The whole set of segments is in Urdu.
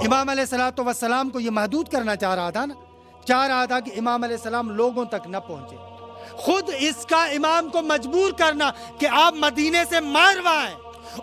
امام علیہ الصلوۃ والسلام کو یہ محدود کرنا چاہ رہا تھا نا، چاہ رہا تھا کہ امام علیہ السلام لوگوں تک نہ پہنچے، خود اس کا امام کو مجبور کرنا کہ آپ مدینے سے مروائیں،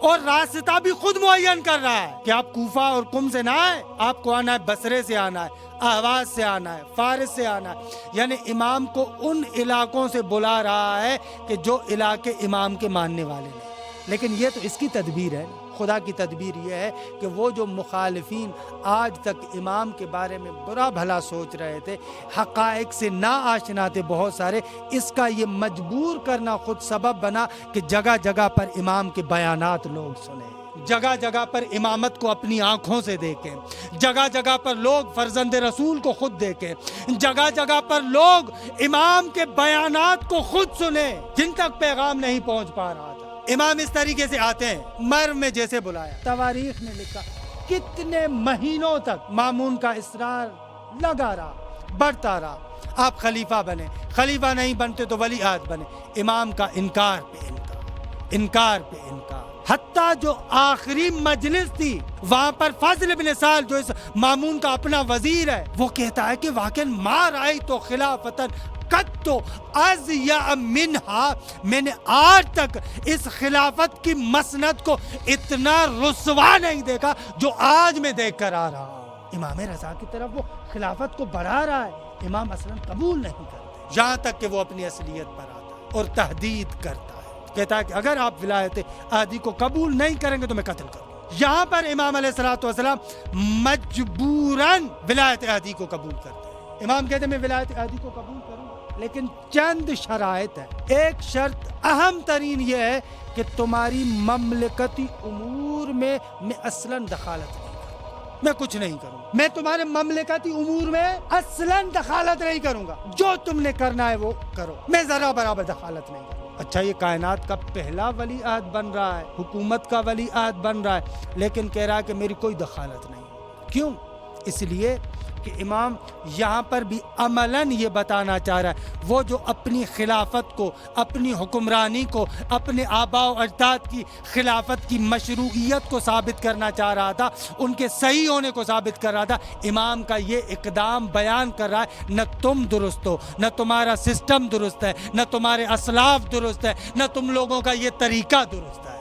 اور راستہ بھی خود معین کر رہا ہے کہ آپ کوفہ اور قم سے نہ آئے، آپ کو آنا ہے بصرے سے، آنا ہے اہواز سے، آنا ہے فارس سے، آنا ہے، یعنی امام کو ان علاقوں سے بلا رہا ہے کہ جو علاقے امام کے ماننے والے ہیں۔ لیکن یہ تو اس کی تدبیر ہے، خدا کی تدبیر یہ ہے کہ وہ جو مخالفین آج تک امام کے بارے میں برا بھلا سوچ رہے تھے، حقائق سے نا آشنا تھے بہت سارے، اس کا یہ مجبور کرنا خود سبب بنا کہ جگہ جگہ پر امام کے بیانات لوگ سنیں، جگہ جگہ پر امامت کو اپنی آنکھوں سے دیکھیں، جگہ جگہ پر لوگ فرزند رسول کو خود دیکھیں، جگہ جگہ پر لوگ امام کے بیانات کو خود سنیں جن تک پیغام نہیں پہنچ پا رہا تھا۔ امام اس طریقے سے آتے ہیں، مرو میں جیسے بلایا، تواریخ نے لکھا کتنے مہینوں تک مامون کا اصرار لگا رہا، بڑھتا رہا، آپ خلیفہ بنے، خلیفہ نہیں بنتے تو ولی عہد بنے، امام کا انکار پہ انکار، انکار پہ انکار، حتیٰ جو آخری مجلس تھی وہاں پر فضل بن سال جو اس مامون کا اپنا وزیر ہے، وہ کہتا ہے کہ واقعا ما رأیت خلافتن قط اضیع منہا، میں نے آج تک اس خلافت کی مسند کو اتنا رسوا نہیں دیکھا جو آج میں دیکھ کر آ رہا ہوں۔ امام رضا کی طرف وہ خلافت کو بڑھا رہا ہے، امام اصلا قبول نہیں کرتے، یہاں تک کہ وہ اپنی اصلیت پر آتا ہے اور تہدید کرتا ہے، کہتا ہے کہ اگر آپ ولایت عہدی کو قبول نہیں کریں گے تو میں قتل کروں گا۔ یہاں پر امام علیہ الصلوۃ والسلام مجبوراً ولایت عہدی کو قبول کرتے ہیں۔ امام کہتے ہیں میں ولایت عہدی کو قبول کروں، لیکن چند شرائط ہے۔ ایک شرط اہم ترین یہ ہے کہ تمہاری مملکتی امور میں اصلاً دخالت نہیں کروں، میں کچھ نہیں کروں، میں تمہارے مملکتی امور میں اصلاً دخالت نہیں کروں گا، جو تم نے کرنا ہے وہ کرو، میں ذرا برابر دخالت نہیں کروں۔ اچھا، یہ کائنات کا پہلا ولی عہد بن رہا ہے، حکومت کا ولی عہد بن رہا ہے، لیکن کہہ رہا ہے کہ میری کوئی دخالت نہیں۔ کیوں؟ اس لیے کہ امام یہاں پر بھی عملاً یہ بتانا چاہ رہا ہے، وہ جو اپنی خلافت کو، اپنی حکمرانی کو، اپنے آباء و اجداد کی خلافت کی مشروعیت کو ثابت کرنا چاہ رہا تھا، ان کے صحیح ہونے کو ثابت کر رہا تھا، امام کا یہ اقدام بیان کر رہا ہے نہ تم درست ہو، نہ تمہارا سسٹم درست ہے، نہ تمہارے اسلاف درست ہے، نہ تم لوگوں کا یہ طریقہ درست ہے۔